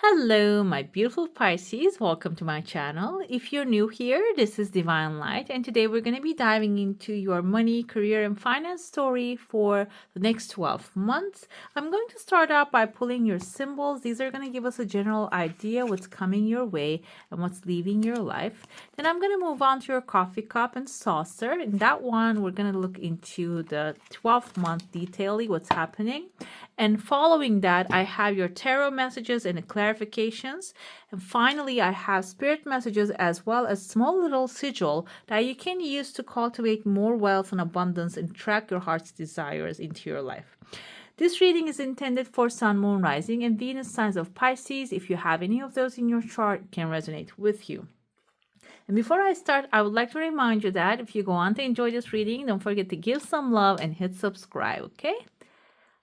Hello, my beautiful Pisces. Welcome to my channel. If you're new here, this is Divine Light, and today we're going to be diving into your money, career, and finance story for the next 12 months. I'm going to start out by pulling your symbols. These are going to give us a general idea what's coming your way and what's leaving your life. Then I'm going to move on to your coffee cup and saucer. In that one, we're going to look into the 12-month detailing, what's happening. And following that, I have your tarot messages and clarifications. And finally, I have spirit messages as well as small little sigil that you can use to cultivate more wealth and abundance and track your heart's desires into your life. This reading is intended for Sun, Moon, Rising, and Venus signs of Pisces. If you have any of those in your chart, it can resonate with you. And before I start, I would like to remind you that if you go on to enjoy this reading, don't forget to give some love and hit subscribe, okay?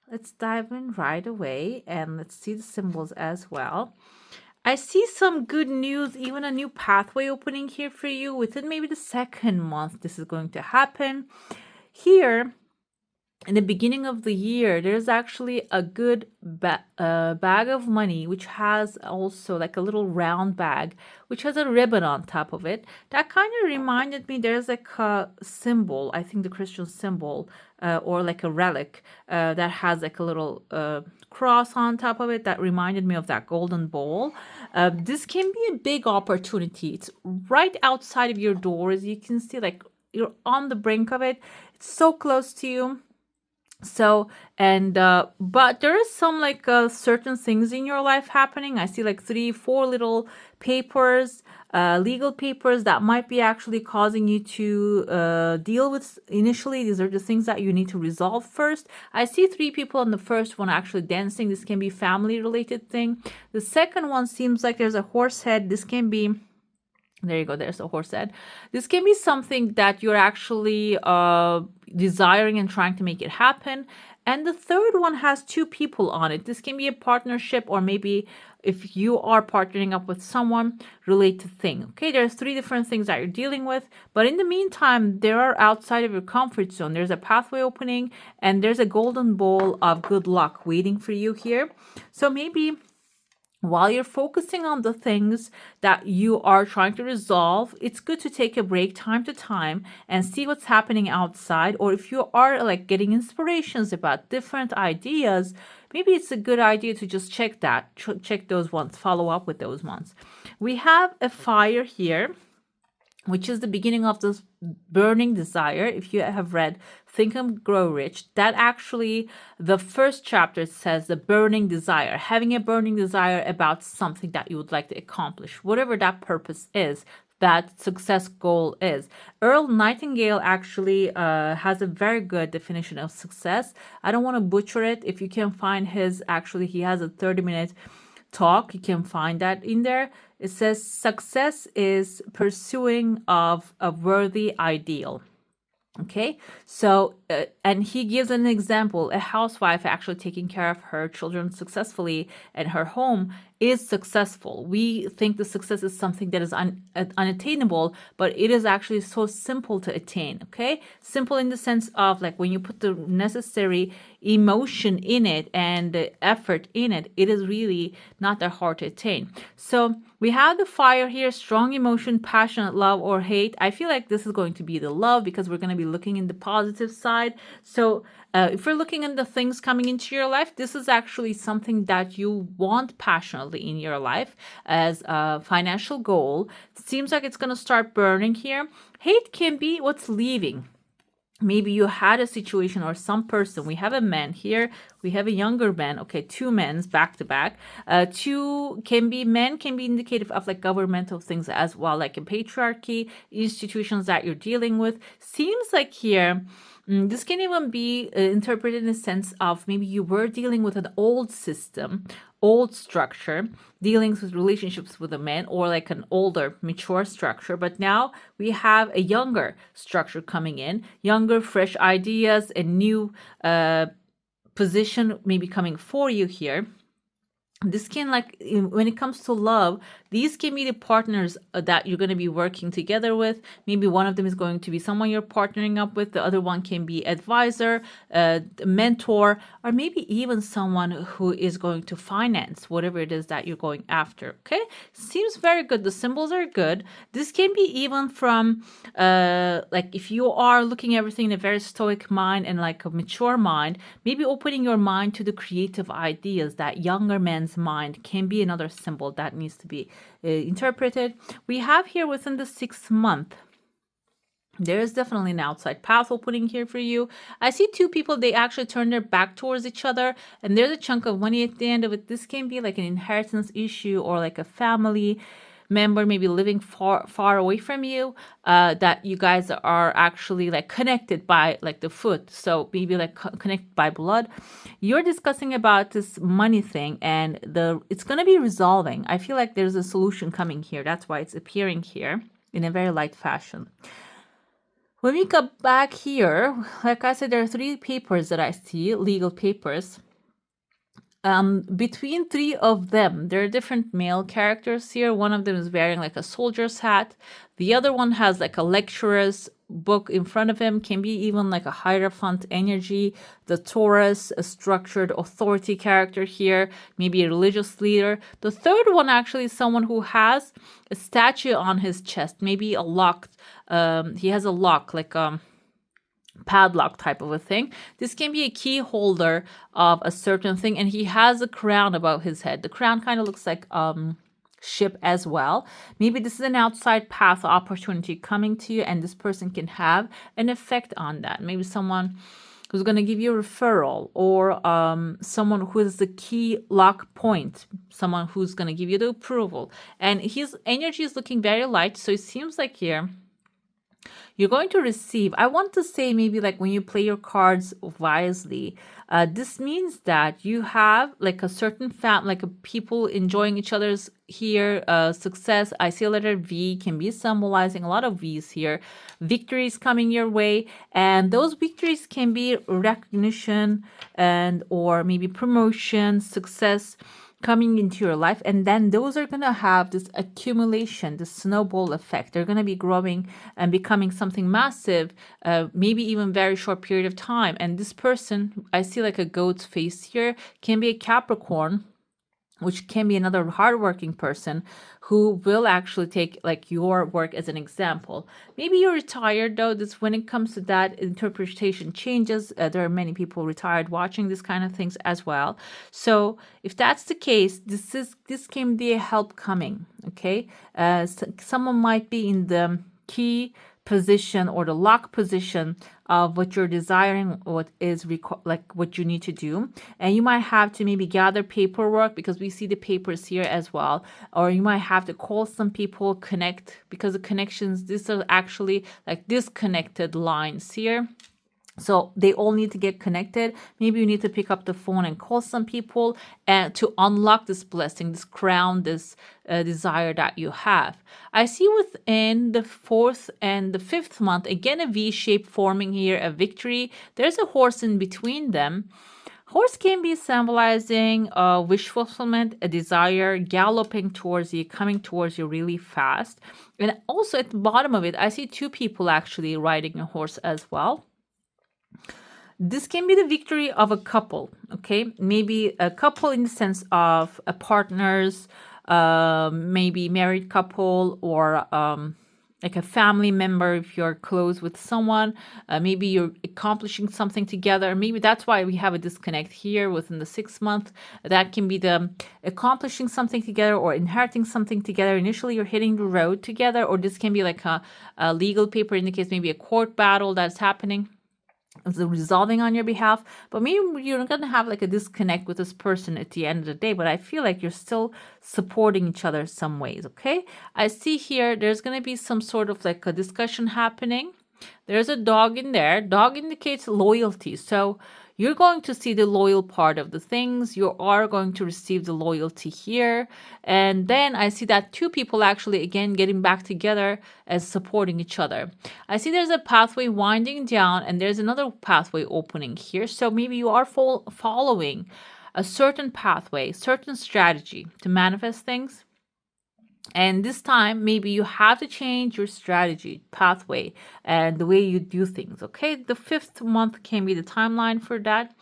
Let's dive in right away and let's see the symbols as well. I see some good news, even a new pathway opening here for you within maybe the second month. This is going to happen. Here, in the beginning of the year, there's actually a good bag of money, which has also like a little round bag, which has a ribbon on top of it. That kind of reminded me, there's like a symbol, I think the Christian symbol, or like a relic that has like a little cross on top of it. That reminded me of that golden bowl. This can be a big opportunity. It's right outside of your doors. You can see like you're on the brink of it. It's so close to you. So, but there is some like certain things in your life happening. I see like 3-4 little papers, legal papers that might be actually causing you to deal with initially. These are the things that you need to resolve first. I see 3 people on the first one actually dancing. This can be family related thing. The second one seems like there's a horse head. This can be, there you go, there's a horse head. This can be something that you're actually desiring and trying to make it happen. And the third one has 2 people on it. This can be a partnership, or maybe if you are partnering up with someone, related thing. Okay, there's 3 different things that you're dealing with. But in the meantime, they are outside of your comfort zone. There's a pathway opening and there's a golden bowl of good luck waiting for you here. So maybe while you're focusing on the things that you are trying to resolve, it's good to take a break time to time and see what's happening outside. Or if you are like getting inspirations about different ideas, maybe it's a good idea to just check that, check those ones, follow up with those ones. We have a fire here, which is the beginning of this burning desire. If you have read Think and Grow Rich, that actually, the first chapter says the burning desire, having a burning desire about something that you would like to accomplish, whatever that purpose is, that success goal is. Earl Nightingale actually has a very good definition of success. I don't want to butcher it. If you can find his, actually, he has a 30-minute talk, you can find that in there. It says success is pursuing of a worthy ideal. Okay, so and he gives an example. A housewife actually taking care of her children successfully and her home is successful. We think the success is something that is unattainable, but it is actually so simple to attain. Okay, simple in the sense of like when you put the necessary emotion in it and the effort in it, it is really not that hard to attain. So we have the fire here, strong emotion, passionate love or hate. I feel like this is going to be the love because we're going to be looking in the positive side. So if we're looking at the things coming into your life, this is actually something that you want passionately in your life as a financial goal. It seems like it's going to start burning here. Hate can be what's leaving. Maybe you had a situation or some person. We have a man here. We have a younger man. Okay, 2 men back to back. 2 can be men, can be indicative of like governmental things as well, like in patriarchy, institutions that you're dealing with. Seems like here, this can even be interpreted in a sense of maybe you were dealing with an old system, old structure, dealings with relationships with a man, or like an older, mature structure. But now we have a younger structure coming in, younger, fresh ideas, a new position maybe coming for you here. This can when it comes to love, these can be the partners that you're going to be working together with. Maybe one of them is going to be someone you're partnering up with, the other one can be advisor, mentor, or maybe even someone who is going to finance whatever it is that you're going after. Okay, seems very good. The symbols are good. This can be even from like if you are looking at everything in a very stoic mind and like a mature mind, maybe opening your mind to the creative ideas. That younger man's mind can be another symbol that needs to be interpreted. We have here within the 6th month, there is definitely an outside path opening here for you. I see two people, they actually turn their back towards each other, and there's a chunk of money at the end of it. This can be like an inheritance issue or like a family member maybe living far away from you, that you guys are actually like connected by like the foot, so maybe like connected by blood. You're discussing about this money thing, and it's going to be resolving. I feel like there's a solution coming here. That's why it's appearing here in a very light fashion. When we come back here, like I said, there are 3 papers that I see, legal papers. Between 3 of them, there are different male characters here. One of them is wearing like a soldier's hat. The other one has like a lecturer's book in front of him, can be even like a hierophant energy. The Taurus, a structured authority character here, maybe a religious leader. The third one actually is someone who has a statue on his chest, maybe a locked, he has a lock, like padlock type of a thing. This can be a key holder of a certain thing, and he has a crown above his head. The crown kind of looks like ship as well. Maybe this is an outside path opportunity coming to you, and this person can have an effect on that. Maybe someone who's going to give you a referral, or someone who is the key lock point, someone who's going to give you the approval. And his energy is looking very light, so it seems like here you're going to receive. I want to say maybe like when you play your cards wisely, this means that you have like a certain like a people enjoying each other's here, success. I see a letter V, can be symbolizing a lot of V's here. Victories coming your way, and those victories can be recognition and or maybe promotion, success coming into your life, and then those are going to have this accumulation, this snowball effect. They're going to be growing and becoming something massive, maybe even very short period of time. And this person, I see like a goat's face here, can be a Capricorn, which can be another hardworking person who will actually take like your work as an example. Maybe you're retired though. This, when it comes to that, interpretation changes. There are many people retired watching this kind of things as well. So if that's the case, this can be a help coming. Okay, someone might be in the key position or the lock position of what you're desiring, what is like what you need to do, and you might have to maybe gather paperwork because we see the papers here as well, or you might have to call some people, connect, because the connections, these are actually like disconnected lines here. So they all need to get connected. Maybe you need to pick up the phone and call some people and to unlock this blessing, this crown, this desire that you have. I see within the 4th and the 5th month, again, a V shape forming here, a victory. There's a horse in between them. Horse can be symbolizing a wish fulfillment, a desire, galloping towards you, coming towards you really fast. And also at the bottom of it, I see 2 people actually riding a horse as well. This can be the victory of a couple, okay? Maybe a couple in the sense of a partners, maybe married couple, or like a family member if you're close with someone. Maybe you're accomplishing something together. Maybe that's why we have a disconnect here within the 6th month. That can be the accomplishing something together or inheriting something together. Initially, you're hitting the road together, or this can be like a legal paper indicates maybe a court battle that's happening, resolving on your behalf. But maybe you're going to have like a disconnect with this person at the end of the day, but I feel like you're still supporting each other some ways. Okay, I see here there's going to be some sort of like a discussion happening. There's a dog in there. Dog indicates loyalty, so you're going to see the loyal part of the things. You are going to receive the loyalty here. And then I see that 2 people actually, again, getting back together as supporting each other. I see there's a pathway winding down, and there's another pathway opening here. So maybe you are following a certain pathway, certain strategy to manifest things. And this time, maybe you have to change your strategy, pathway, and the way you do things. Okay, the 5th month can be the timeline for that.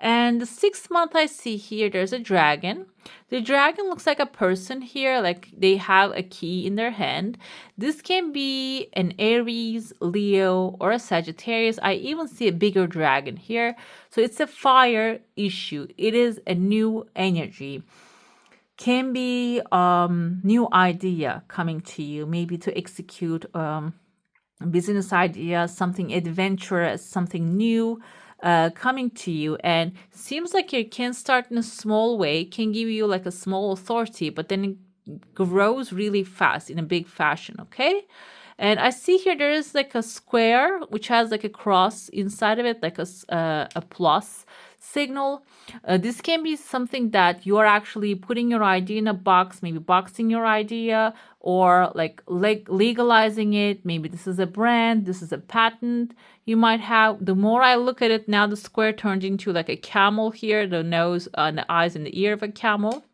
And the 6th month, I see here, there's a dragon. The dragon looks like a person here, like they have a key in their hand. This can be an Aries, Leo, or a Sagittarius. I even see a bigger dragon here. So it's a fire issue. It is a new energy. Can be new idea coming to you, maybe to execute business idea, something adventurous, something new coming to you. And seems like you can start in a small way, can give you like a small authority, but then it grows really fast in a big fashion. Okay. And I see here there is like a square which has like a cross inside of it, like a plus signal. This can be something that you are actually putting your idea in a box, maybe boxing your idea, or like legalizing it. Maybe this is a brand, this is a patent you might have. The more I look at it now, the square turned into like a camel here, the nose and the eyes and the ear of a camel.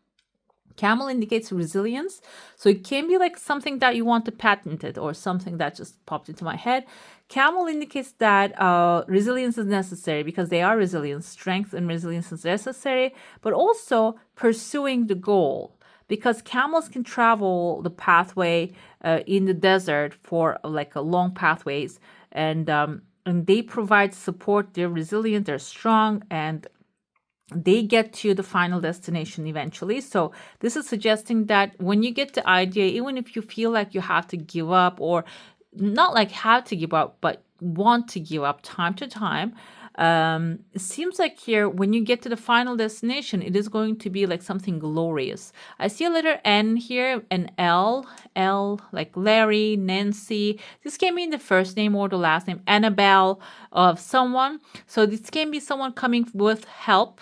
Camel indicates resilience. So it can be like something that you want to patent it, or something that just popped into my head. Camel indicates that resilience is necessary, because they are resilient. Strength and resilience is necessary, but also pursuing the goal, because camels can travel the pathway in the desert for like a long pathways, and they provide support. They're resilient, they're strong, and they get to the final destination eventually. So this is suggesting that when you get the idea, even if you feel like you have to give up, or not like have to give up, but want to give up time to time, it seems like here when you get to the final destination, it is going to be like something glorious. I see a letter N here, an L like Larry, Nancy. This can be the first name or the last name, Annabelle, of someone. So this can be someone coming with help.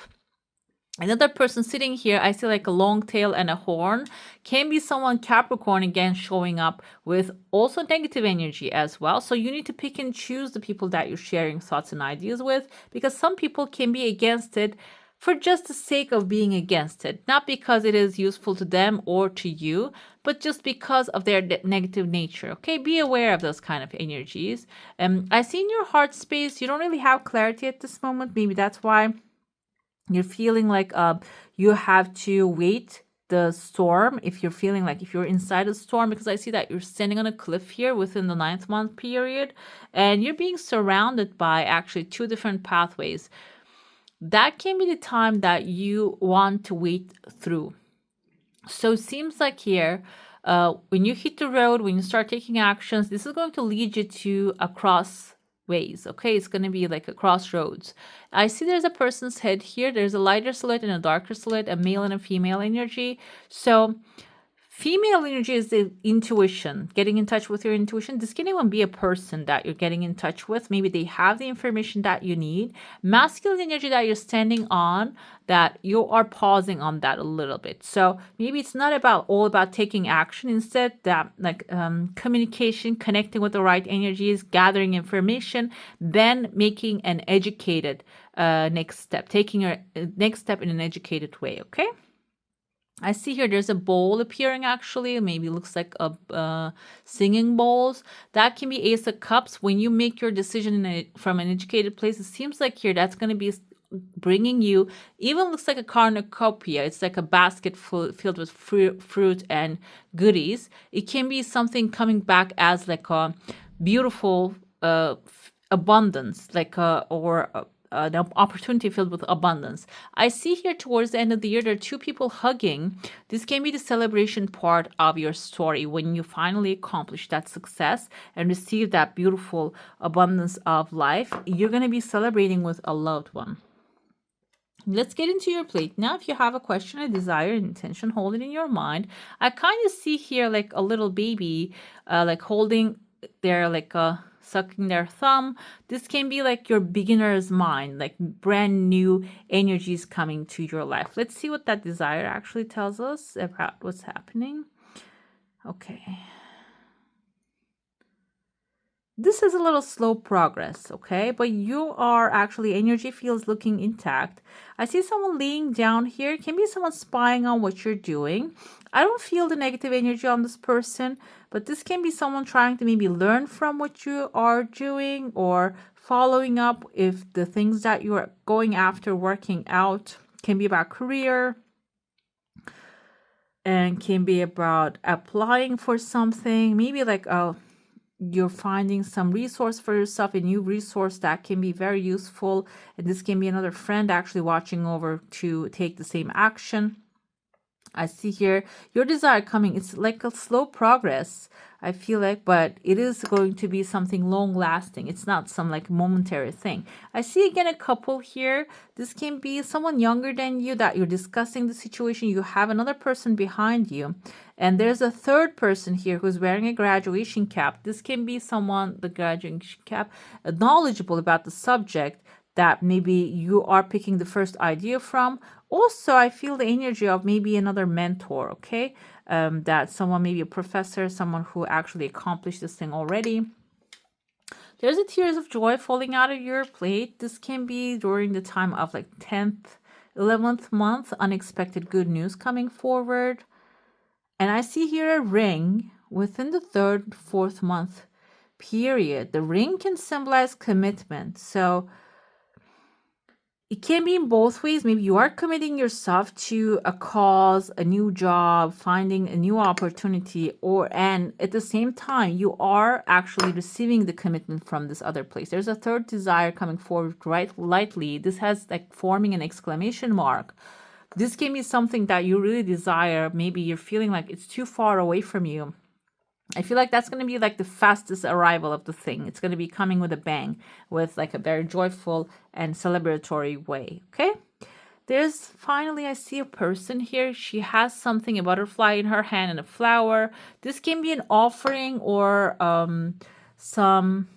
Another person sitting here, I see like a long tail and a horn. Can be someone Capricorn again, showing up with also negative energy as well. So you need to pick and choose the people that you're sharing thoughts and ideas with, because some people can be against it for just the sake of being against it, not because it is useful to them or to you, but just because of their negative nature. Okay, be aware of those kind of energies. I see in your heart space, you don't really have clarity at this moment. Maybe that's why you're feeling like you have to wait the storm, if you're feeling like if you're inside a storm, because I see that you're standing on a cliff here within the 9th month period, and you're being surrounded by actually 2 different pathways. That can be the time that you want to wait through. So it seems like here, when you hit the road, when you start taking actions, this is going to lead you to a crossways. Okay, it's going to be like a crossroads. I see there's a person's head here. There's a lighter silhouette and a darker silhouette, a male and a female energy. So female energy is the intuition, getting in touch with your intuition. This can even be a person that you're getting in touch with. Maybe they have the information that you need. Masculine energy that you're standing on, that you are pausing on that a little bit. So maybe it's not all about taking action. Instead, that like communication, connecting with the right energies, gathering information, then making an educated next step, taking your next step in an educated way. Okay. I see here there's a bowl appearing actually. Maybe looks like a singing bowls. That can be Ace of Cups. When you make your decision from an educated place, it seems like here that's going to be bringing you, even looks like a cornucopia. It's like a basket filled with fruit and goodies. It can be something coming back as like a beautiful abundance, like an opportunity filled with abundance. I see here towards the end of the year, there are 2 people hugging. This can be the celebration part of your story when you finally accomplish that success and receive that beautiful abundance of life. You're going to be celebrating with a loved one. Let's get into your plate. Now, if you have a question, a desire, an intention, hold it in your mind. I kind of see here like a little baby, like holding their sucking their thumb. This can be like your beginner's mind, like brand new energies coming to your life. Let's see what that desire actually tells us about what's happening. Okay. this is a little slow progress, okay? But you are actually, energy feels looking intact. I see someone laying down here. It can be someone spying on what you're doing. I don't feel the negative energy on this person, but this can be someone trying to maybe learn from what you are doing or following up if the things that you are going after working out. Can be about career and can be about applying for something, maybe like you're finding some resource for yourself, a new resource that can be very useful. And this can be another friend actually watching over to take the same action. I see here your desire coming. It's like a slow progress, I feel like, but it is going to be something long lasting. It's not some like momentary thing. I see again a couple here. This can be someone younger than you that you're discussing the situation. You have another person behind you. And there's a third person here who's wearing a graduation cap. This can be someone, the graduation cap, knowledgeable about the subject that maybe you are picking the first idea from. Also, I feel the energy of maybe another mentor, okay? That someone, maybe a professor, someone who actually accomplished this thing already. There's a tears of joy falling out of your plate. This can be during the time of like 10th, 11th month, unexpected good news coming forward. And I see here a ring within the 3rd, 4th month period. The ring can symbolize commitment. So it can be in both ways. Maybe you are committing yourself to a cause, a new job, finding a new opportunity, and at the same time, you are actually receiving the commitment from this other place. There's a third desire coming forward right lightly. This has like forming an exclamation mark. This can be something that you really desire. Maybe you're feeling like it's too far away from you. I feel like that's going to be like the fastest arrival of the thing. It's going to be coming with a bang, with like a very joyful and celebratory way. Okay. There's finally, I see a person here. She has something, a butterfly in her hand and a flower. This can be an offering or some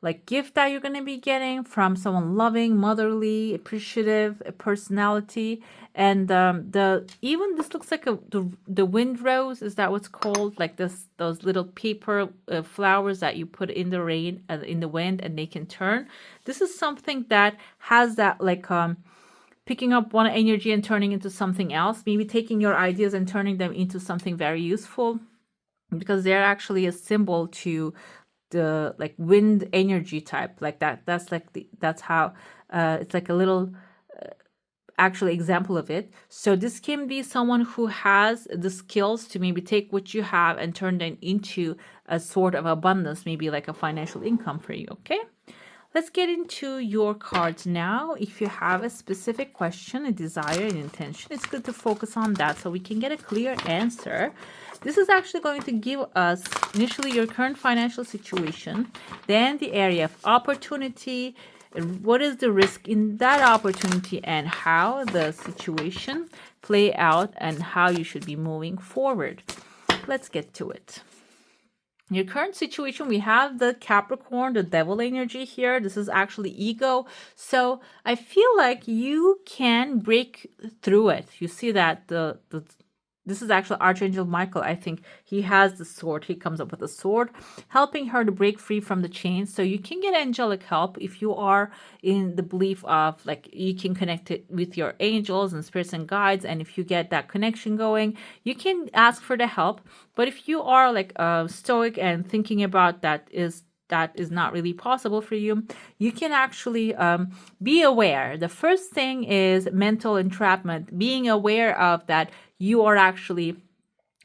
like gift that you're going to be getting from someone loving, motherly, appreciative, a personality. And the even this looks like the wind rose. Is that what's called? Like those little paper flowers that you put in the rain in the wind and they can turn. This is something that has that like picking up one energy and turning into something else. Maybe taking your ideas and turning them into something very useful, because they're actually a symbol to the like wind energy type, like that's like that's how it's like a little actual example of it. So this can be someone who has the skills to maybe take what you have and turn them into a sort of abundance, maybe like a financial income for you. Okay, let's get into your cards now. If you have a specific question, a desire, an intention, it's good to focus on that so we can get a clear answer. This is actually going to give us initially your current financial situation, then the area of opportunity, what is the risk in that opportunity, and how the situation play out and how you should be moving forward. Let's get to it. Your current situation, we have the Capricorn, the devil energy here. This is actually ego. So I feel like you can break through it. You see that this is actually Archangel Michael. I think he has the sword. He comes up with a sword, helping her to break free from the chains. So you can get angelic help if you are in the belief of like you can connect it with your angels and spirits and guides. And if you get that connection going, you can ask for the help. But if you are like stoic and thinking about that is not really possible for you, you can actually be aware. The first thing is mental entrapment, being aware of that you are actually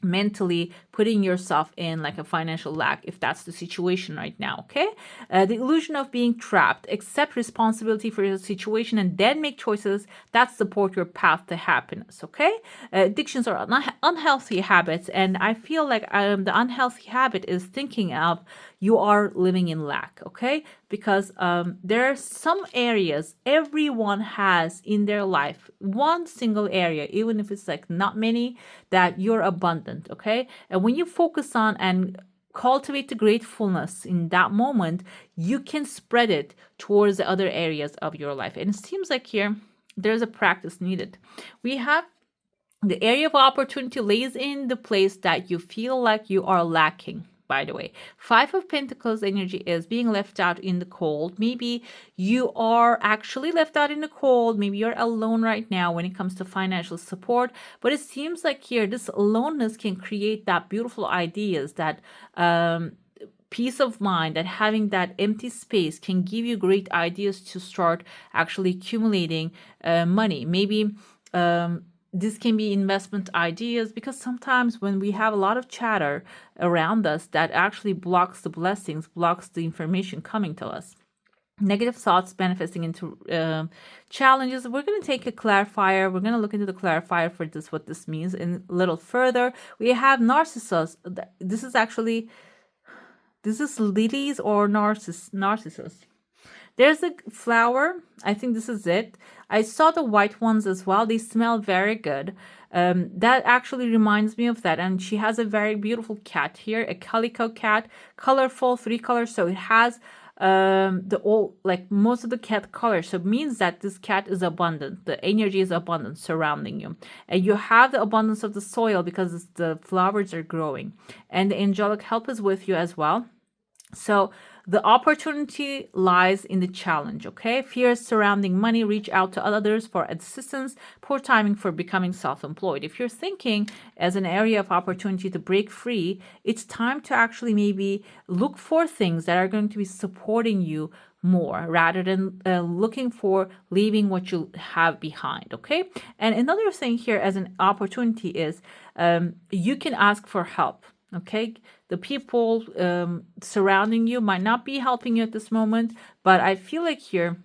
mentally putting yourself in like a financial lack if that's the situation right now. Okay, the illusion of being trapped. Accept responsibility for your situation and then make choices that support your path to happiness. Okay, addictions are unhealthy habits, and I feel like the unhealthy habit is thinking of you are living in lack. Okay, because there are some areas everyone has in their life, one single area, even if it's like not many, that you're abundant. Okay, and when you focus on and cultivate the gratefulness in that moment, you can spread it towards the other areas of your life. And it seems like here there's a practice needed. We have the area of opportunity lays in the place that you feel like you are lacking. by the way. Five of Pentacles energy is being left out in the cold. Maybe you are actually left out in the cold. Maybe you're alone right now when it comes to financial support. But it seems like here, this aloneness can create that beautiful ideas, that peace of mind, that having that empty space can give you great ideas to start actually accumulating money. Maybe this can be investment ideas, because sometimes when we have a lot of chatter around us, that actually blocks the blessings, blocks the information coming to us. Negative thoughts manifesting into challenges. We're going to take a clarifier. We're going to look into the clarifier for this, what this means, and a little further. We have narcissus. This is lilies or narcissus. There's a flower. I think this is it. I saw the white ones as well. They smell very good. That actually reminds me of that. And she has a very beautiful cat here, a calico cat, colorful, 3 colors. So it has most of the cat colors. So it means that this cat is abundant. The energy is abundant surrounding you. And you have the abundance of the soil because the flowers are growing. And the angelic help is with you as well. So the opportunity lies in the challenge, okay? Fears surrounding money, reach out to others for assistance, poor timing for becoming self-employed. If you're thinking as an area of opportunity to break free, it's time to actually maybe look for things that are going to be supporting you more rather than looking for leaving what you have behind, okay? And another thing here as an opportunity is you can ask for help. Okay, the people surrounding you might not be helping you at this moment, but I feel like here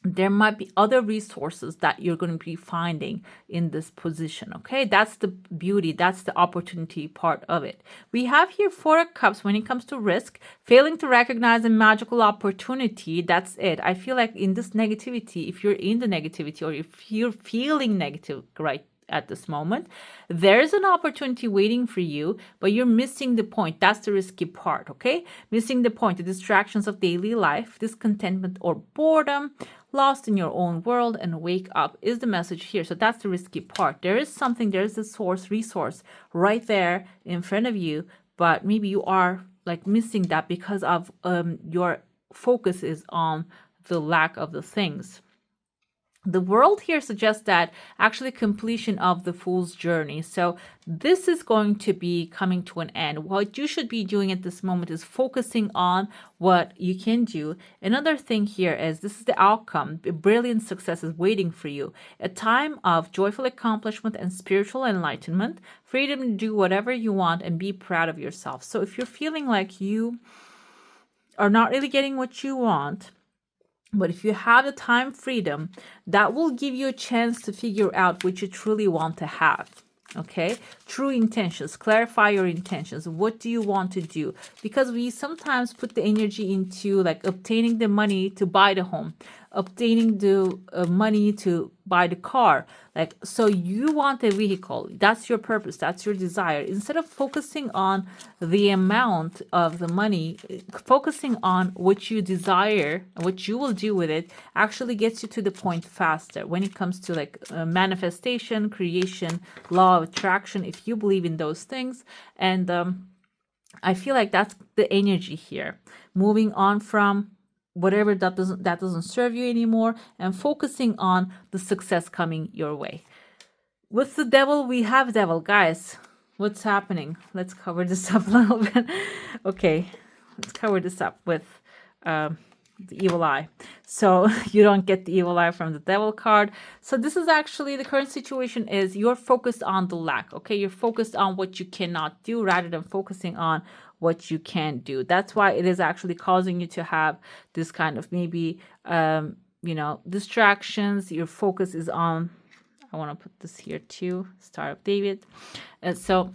there might be other resources that you're going to be finding in this position. Okay, that's the beauty, that's the opportunity part of it. We have here 4 of Cups when it comes to risk, failing to recognize a magical opportunity. That's it. I feel like in this negativity, if you're in the negativity or if you're feeling negative right at this moment, there's an opportunity waiting for you, but you're missing the point. That's the risky part, okay? Missing the point, the distractions of daily life, discontentment or boredom, lost in your own world, and wake up is the message here. So that's the risky part. There is something, there's a resource right there in front of you, but maybe you are like missing that because of your focus is on the lack of the things. The world here suggests that actually completion of the fool's journey. So this is going to be coming to an end. What you should be doing at this moment is focusing on what you can do. Another thing here is this is the outcome. A brilliant success is waiting for you. A time of joyful accomplishment and spiritual enlightenment, freedom to do whatever you want and be proud of yourself. So if you're feeling like you are not really getting what you want, but if you have the time freedom, that will give you a chance to figure out what you truly want to have. Okay, true intentions, clarify your intentions. What do you want to do? Because we sometimes put the energy into like obtaining the money to buy the home, obtaining the money to buy the car. Like, so you want a vehicle. That's your purpose. That's your desire. Instead of focusing on the amount of the money, focusing on what you desire, what you will do with it, actually gets you to the point faster when it comes to like manifestation, creation, law of attraction, if you believe in those things. And I feel like that's the energy here. Moving on from whatever that doesn't serve you anymore and focusing on the success coming your way. With the devil, we have devil. Guys, what's happening? Let's cover this up a little bit. Okay, let's cover this up with the evil eye. So you don't get the evil eye from the devil card. So this is actually the current situation is you're focused on the lack. Okay, you're focused on what you cannot do rather than focusing on what you can do. That's why it is actually causing you to have this kind of maybe distractions. Your focus is on, I want to put this here too, Star of David. So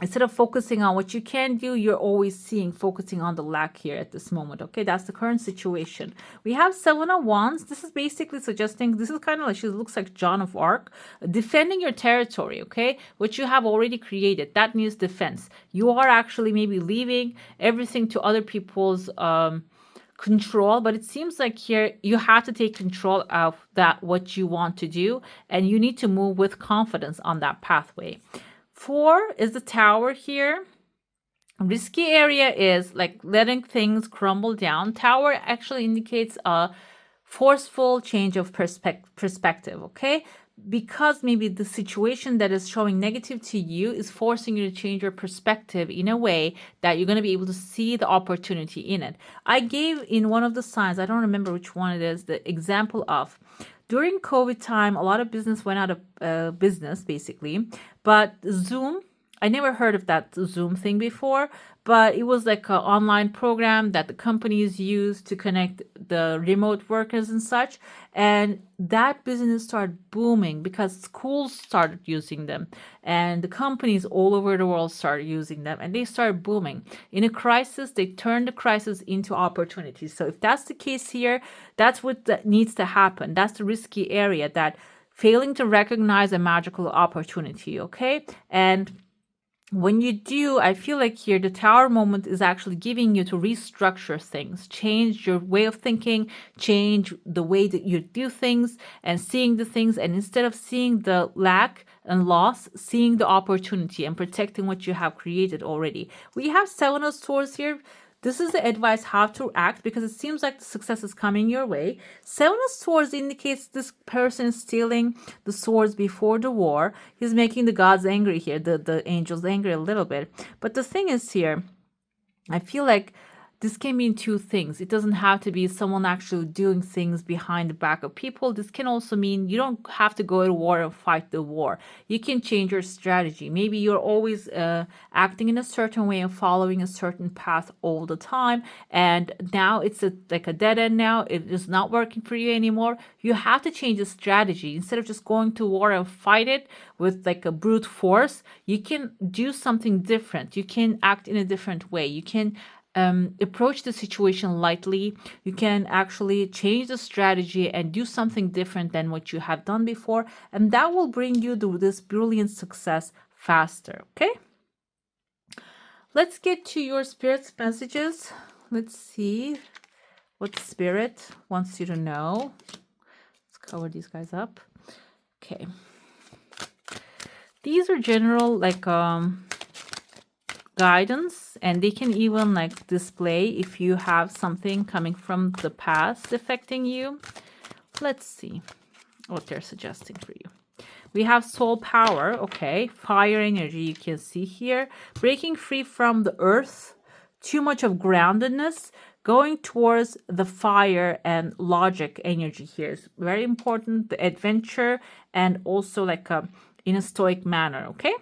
instead of focusing on what you can do, you're always focusing on the lack here at this moment. Okay, that's the current situation. We have 7 of Wands. This is basically suggesting, this is kind of like, she looks like Joan of Arc, defending your territory, okay, which you have already created. That means defense. You are actually maybe leaving everything to other people's control, but it seems like here you have to take control of that, what you want to do, and you need to move with confidence on that pathway. 4 is the Tower here. Risky area is like letting things crumble down. Tower actually indicates a forceful change of perspective, okay? Because maybe the situation that is showing negative to you is forcing you to change your perspective in a way that you're going to be able to see the opportunity in it. I gave in one of the signs, I don't remember which one it is, the example of during COVID time, a lot of business went out of business basically, but Zoom, I never heard of that Zoom thing before, but it was like an online program that the companies use to connect the remote workers and such. And that business started booming because schools started using them and the companies all over the world started using them and they started booming. In a crisis, they turned the crisis into opportunities. So if that's the case here, that's what needs to happen. That's the risky area, that failing to recognize a magical opportunity, okay? And when you do, I feel like here the tower moment is actually giving you to restructure things, change your way of thinking, change the way that you do things and seeing the things. And instead of seeing the lack and loss, seeing the opportunity and protecting what you have created already. We have Seven of Swords here. This is the advice how to act because it seems like the success is coming your way. Seven of Swords indicates this person is stealing the swords before the war. He's making the gods angry here, the angels angry a little bit. But the thing is here, I feel like this can mean two things. It doesn't have to be someone actually doing things behind the back of people. This can also mean you don't have to go to war and fight the war. You can change your strategy. Maybe you're always acting in a certain way and following a certain path all the time. And now it's like a dead end now. It is not working for you anymore. You have to change the strategy. Instead of just going to war and fight it with like a brute force, you can do something different. You can act in a different way. You can approach the situation lightly. You can actually change the strategy and do something different than what you have done before, and that will bring you to this brilliant success faster. Okay, let's get to your spirit's messages. Let's see what spirit wants you to know. Let's cover these guys up. Okay, these are general like guidance, and they can even like display if you have something coming from the past affecting you. Let's see what they're suggesting for you. We have soul power, okay, fire energy, you can see here, breaking free from the earth, too much of groundedness, going towards the fire and logic energy here is very important, the adventure, and also like in a stoic manner, okay?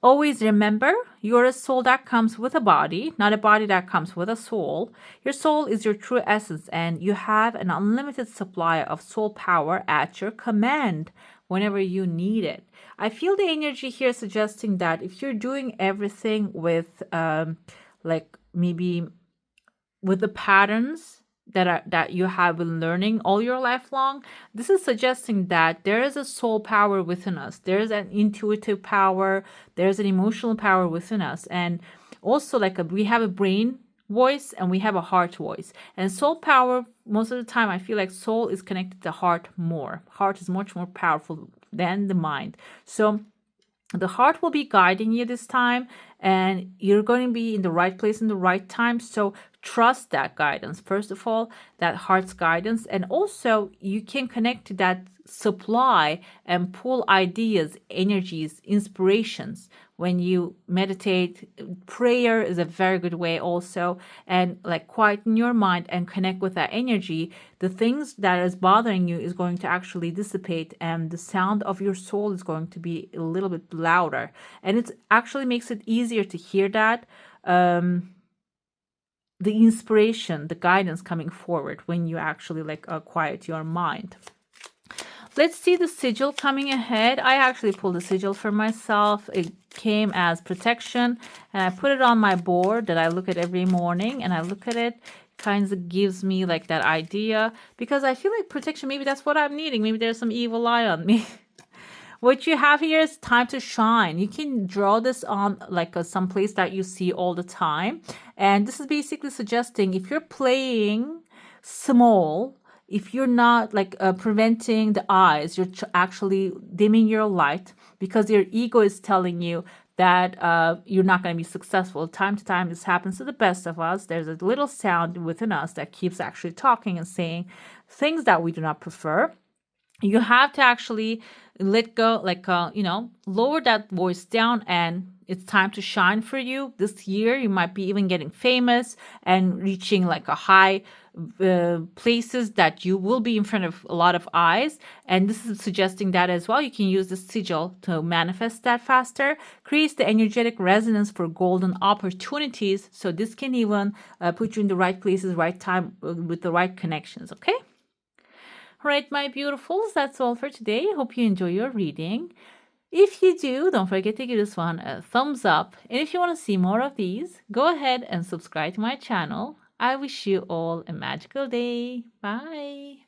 Always remember, you're a soul that comes with a body, not a body that comes with a soul. Your soul is your true essence, and you have an unlimited supply of soul power at your command whenever you need it. I feel the energy here suggesting that if you're doing everything with, like maybe with the patterns that you have been learning all your life long, this is suggesting that there is a soul power within us. There's an intuitive power, there's an emotional power within us, and also like we have a brain voice and we have a heart voice. And soul power, most of the time I feel like soul is connected to heart more. Heart is much more powerful than the mind. So the heart will be guiding you this time, and you're going to be in the right place in the right time. So trust that guidance, first of all, that heart's guidance. And also you can connect to that supply and pull ideas, energies, inspirations when you meditate. Prayer is a very good way also, and like quieten your mind and connect with that energy. The things that is bothering you is going to actually dissipate, and the sound of your soul is going to be a little bit louder, and it actually makes it easier to hear that the inspiration, the guidance coming forward when you actually like quiet your mind. Let's see the sigil coming ahead. I actually pulled the sigil for myself. It came as protection, and I put it on my board that I look at every morning, and I look at it. Kind of gives me like that idea, because I feel like protection, maybe that's what I'm needing. Maybe there's some evil eye on me. What you have here is time to shine. You can draw this on like some place that you see all the time. And this is basically suggesting if you're playing small, if you're not like preventing the eyes, you're actually dimming your light because your ego is telling you that you're not going to be successful. Time to time, this happens to the best of us. There's a little sound within us that keeps actually talking and saying things that we do not prefer. You have to actually let go, like, lower that voice down, and it's time to shine for you. This year, you might be even getting famous and reaching like a high places that you will be in front of a lot of eyes. And this is suggesting that as well. You can use the sigil to manifest that faster, creates the energetic resonance for golden opportunities. So this can even put you in the right places, right time, with the right connections. Okay. All right, my beautifuls, that's all for today. Hope you enjoy your reading. If you do, don't forget to give this one a thumbs up. And if you want to see more of these, go ahead and subscribe to my channel. I wish you all a magical day. Bye.